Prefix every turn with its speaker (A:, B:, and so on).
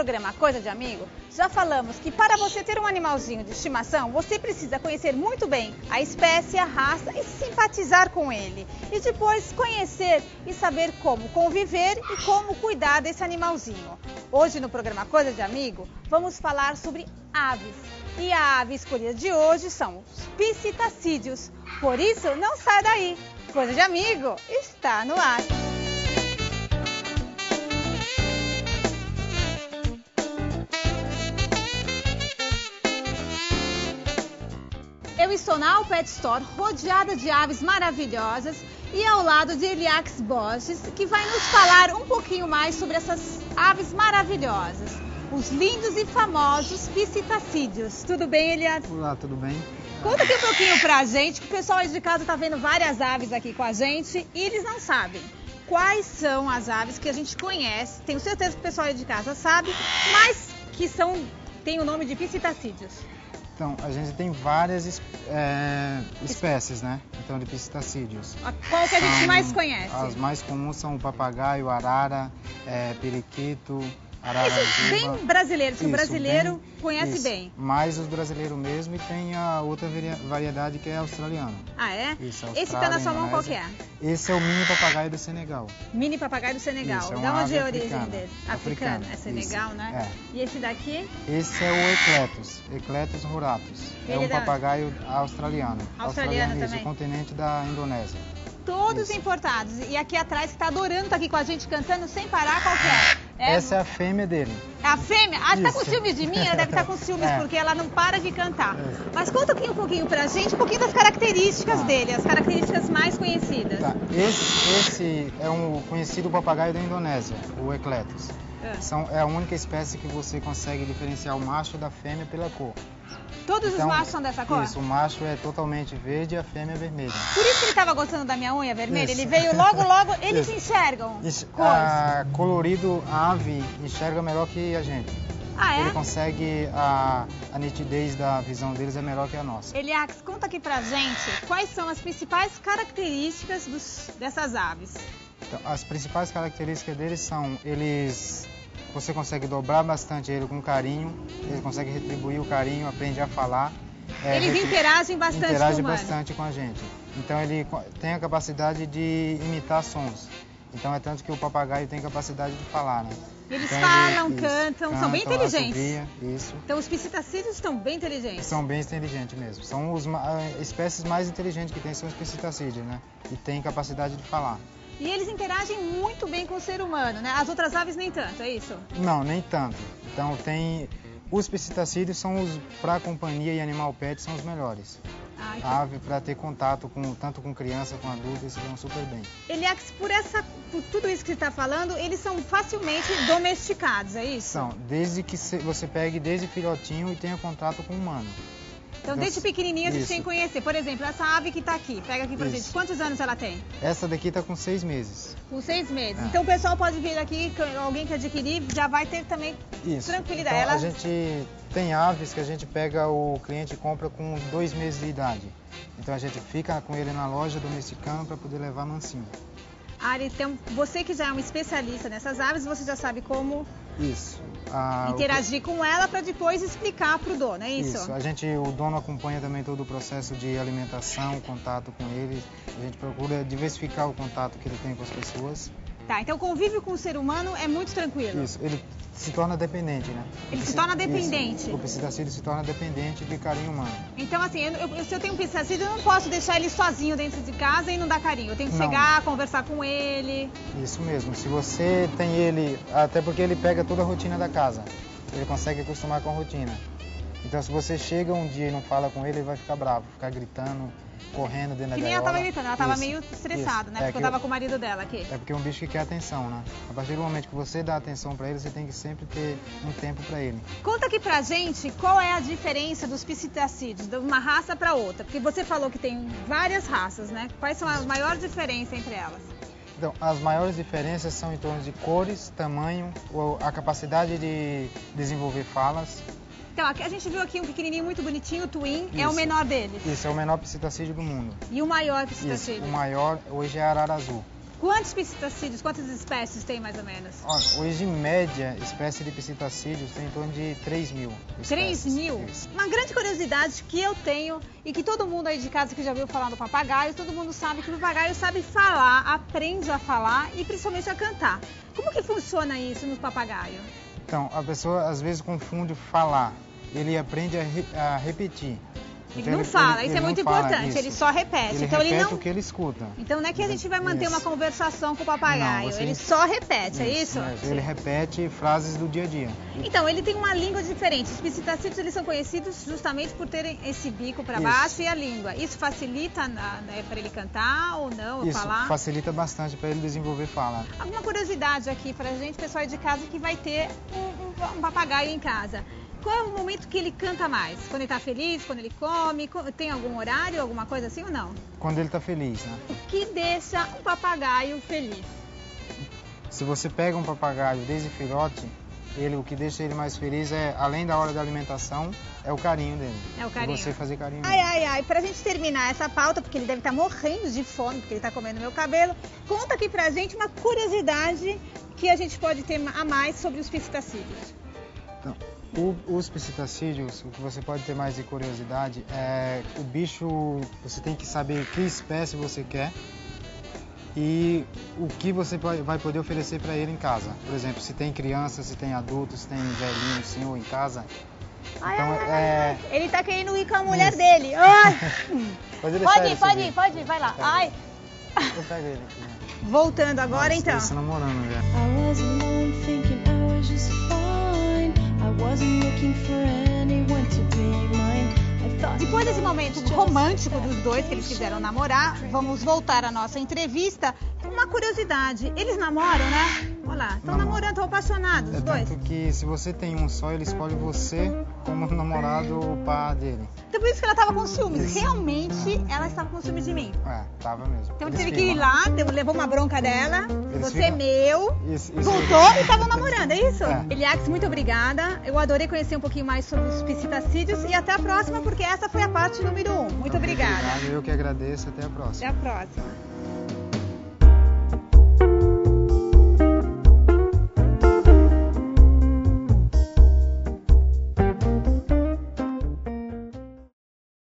A: programa Coisa de Amigo, já falamos que para você ter um animalzinho de estimação, você precisa conhecer muito bem a espécie, a raça e simpatizar com ele. E depois conhecer e saber como conviver e como cuidar desse animalzinho. Hoje no programa Coisa de Amigo, vamos falar sobre aves. E a ave escolhida de hoje são os psitacídeos. Por isso, não sai daí. Coisa de Amigo está no ar. Eu estou na All Pet Store, rodeada de aves maravilhosas e ao lado de Eliax Borges, que vai nos falar um pouquinho mais sobre essas aves maravilhosas, os lindos e famosos psitacídeos. Tudo bem, Eliax?
B: Olá, tudo bem?
A: Conta aqui um pouquinho pra gente, que o pessoal aí de casa tá vendo várias aves aqui com a gente e eles não sabem quais são as aves que a gente conhece. Tenho certeza que o pessoal aí de casa sabe, mas que tem o nome de psitacídeos.
B: Então, a gente tem várias espécies, né? Então, de psitacídeos.
A: Qual que a gente mais conhece?
B: As mais comuns são o papagaio, arara, periquito, ararajuba.
A: Isso bem brasileiro, que o brasileiro conhece bem.
B: Mais os brasileiros mesmo, e tem a outra variedade que é australiano.
A: Ah, é?
B: Isso,
A: esse que tá na sua mão, qual que é?
B: Esse é o mini papagaio do Senegal.
A: Mini papagaio do Senegal.
B: Isso,
A: Da onde é a origem
B: africana.
A: dele? Africano. É Senegal,
B: isso,
A: né?
B: É.
A: E esse daqui?
B: Esse é o Ecletus ruratus. É um papagaio australiano.
A: Australiano também?
B: Isso, o continente da Indonésia.
A: Todos importados. E aqui atrás, que tá adorando estar aqui com a gente cantando sem parar, qual que é?
B: Essa é a fêmea dele.
A: É a fêmea? Ah, tá com
B: Isso.
A: ciúmes de mim? Ela deve estar com ciúmes porque ela não para de cantar.
B: Isso.
A: Mas conta aqui um pouquinho pra gente, um pouquinho das características dele, as características mais conhecidas.
B: Tá. Esse é um conhecido papagaio da Indonésia, o Ecletus. É a única espécie que você consegue diferenciar o macho da fêmea pela cor.
A: Todos os machos são dessa cor?
B: Isso, o macho é totalmente verde e a fêmea é vermelha.
A: Por isso que ele estava gostando da minha unha vermelha?
B: Isso.
A: Ele veio logo, eles enxergam
B: colorido, a ave enxerga melhor que a gente.
A: Ah, é?
B: Ele consegue, a nitidez da visão deles é melhor que a nossa.
A: Eliax, conta aqui pra gente quais são as principais características dessas aves.
B: Então, as principais características deles são, você consegue dobrar bastante ele com carinho, ele consegue retribuir o carinho, aprende a falar.
A: Eles interagem bastante com o humano.
B: Bastante com a gente. Então ele tem a capacidade de imitar sons. Então é tanto que o papagaio tem capacidade de falar, né?
A: Eles
B: então,
A: falam, cantam, são bem inteligentes.
B: Assovia, isso.
A: Então os psitacídeos estão bem inteligentes.
B: São bem inteligentes mesmo. São as espécies mais inteligentes que tem, são os psitacídeos, né? E tem capacidade de falar.
A: E eles interagem muito bem com o ser humano, né? As outras aves nem tanto, é isso?
B: Não, nem tanto. Então os psitacídeos são para companhia e animal pet são os melhores. A ave para ter contato tanto com criança, com adulto, eles vão super bem.
A: Eliax, por tudo isso que você está falando, eles são facilmente domesticados, é isso?
B: São, desde que você pegue desde filhotinho e tenha contato com o humano.
A: Então, desde pequenininho a gente tem que conhecer. Por exemplo, essa ave que está aqui, pega aqui pra gente. Quantos anos ela tem?
B: Essa daqui está com 6 meses.
A: Com 6 meses. Então o pessoal pode vir aqui, alguém que adquirir já vai ter também tranquilidade.
B: Então, a gente tem aves que a gente pega, o cliente compra com 2 meses de idade. Então a gente fica com ele na loja domesticando para poder levar mansinho.
A: Então você que já é um especialista nessas aves, você já sabe como interagir com ela para depois explicar para o dono, é isso?
B: Isso, o dono acompanha também todo o processo de alimentação, contato com ele. A gente procura diversificar o contato que ele tem com as pessoas.
A: Tá, então o convívio com o ser humano é muito tranquilo.
B: Isso, ele se torna dependente, né?
A: Ele se torna dependente.
B: Isso, o psitacídeo se torna dependente de carinho humano.
A: Então, assim, se eu tenho um psitacídeo, eu não posso deixar ele sozinho dentro de casa e não dar carinho. Eu tenho que chegar, conversar com ele.
B: Isso mesmo. Se você tem ele, até porque ele pega toda a rotina da casa. Ele consegue acostumar com a rotina. Então, se você chega um dia e não fala com ele, ele vai ficar bravo, ficar gritando, correndo dentro da gaiola.
A: Que nem ela estava gritando, ela estava meio estressada, né? Porque eu estava com o marido dela aqui.
B: É porque é um bicho que quer atenção, né? A partir do momento que você dá atenção para ele, você tem que sempre ter um tempo para ele.
A: Conta aqui pra gente qual é a diferença dos psitacídeos, de uma raça para outra. Porque você falou que tem várias raças, né? Quais são as maiores diferenças entre elas?
B: Então, as maiores diferenças são em torno de cores, tamanho, a capacidade de desenvolver falas.
A: Então, aqui a gente viu aqui um pequenininho muito bonitinho, o Twin, é o menor deles.
B: Isso, é o menor psitacídeo do mundo.
A: E o maior psitacídeo?
B: O maior hoje é a arara azul.
A: Quantos psitacídeos, quantas espécies tem mais ou menos?
B: Olha, hoje, em média, espécie de psitacídeos tem em torno de 3 mil.
A: 3 mil?
B: Isso.
A: Uma grande curiosidade que eu tenho e que todo mundo aí de casa que já ouviu falar do papagaio, todo mundo sabe que o papagaio sabe falar, aprende a falar e principalmente a cantar. Como que funciona isso no papagaio?
B: Então, a pessoa às vezes confunde falar. Ele aprende a repetir.
A: Ele
B: Então,
A: não fala, isso é muito importante,
B: isso.
A: ele só repete.
B: Ele
A: então
B: repete
A: ele não...
B: o que ele escuta.
A: Então não é que a gente vai manter
B: Isso.
A: uma conversação com o papagaio,
B: Não, você-
A: ele só repete, é isso?
B: Ele repete frases do dia a dia.
A: Então, ele tem uma língua diferente. Os psitacídeos, eles são conhecidos justamente por terem esse bico para
B: Isso.
A: baixo e a língua. Isso facilita para ele cantar ou não, ou
B: Isso
A: falar?
B: facilita bastante para ele desenvolver fala.
A: Alguma curiosidade aqui pra gente, pessoal de casa que vai ter um papagaio em casa. Qual é o momento que ele canta mais? Quando ele tá feliz, quando ele come? Tem algum horário, alguma coisa assim ou não?
B: Quando ele está feliz, né?
A: O que deixa um papagaio feliz?
B: Se você pega um papagaio desde filhote, o que deixa ele mais feliz é, além da hora da alimentação, é o carinho dele.
A: É o carinho.
B: E você fazer carinho
A: Ai,
B: nele.
A: ai, ai, pra gente terminar essa pauta, porque ele deve estar morrendo de fome, porque ele tá comendo meu cabelo, conta aqui pra gente uma curiosidade que a gente pode ter a mais sobre os psitacídeos.
B: Então, os psitacídeos, o que você pode ter mais de curiosidade é o bicho, você tem que saber que espécie você quer e o que você vai poder oferecer para ele em casa. Por exemplo, se tem criança, se tem adulto, se tem velhinho, senhor em casa.
A: Ai,
B: Então,
A: ai, ai. Ele tá querendo ir com a mulher
B: Isso.
A: dele. Ai.
B: Pode
A: Pode ir, vai lá. Ai.
B: Eu pego ele aqui. Né?
A: Voltando agora,
B: Nossa,
A: então.
B: eles estão namorando já.
C: I was alone thinking I was just fine. I wasn't looking for anyone to be mine. I thought
A: Depois desse momento romântico dos dois, que eles quiseram namorar, vamos voltar à nossa entrevista. Uma curiosidade, eles namoram, né? Olha lá, estão
B: Namoram.
A: namorando, estão apaixonados,
B: É
A: os dois.
B: tanto que se você tem um só, ele escolhe você como namorado ou par dele.
A: Então por isso que ela estava com ciúmes.
B: Isso.
A: Realmente, ela estava com ciúmes de mim.
B: É, tava mesmo.
A: Então
B: Eles
A: teve que ir
B: ficam.
A: lá, levou uma bronca dela, você é
B: ficam.
A: meu,
B: Isso.
A: voltou e estavam namorando, é isso?
B: É.
A: Eliax, muito obrigada. Eu adorei conhecer um pouquinho mais sobre os psitacídeos e até a próxima, porque essa foi a parte número 1. Muito obrigada.
B: Obrigado, eu que agradeço. Até a próxima.
A: Até a próxima.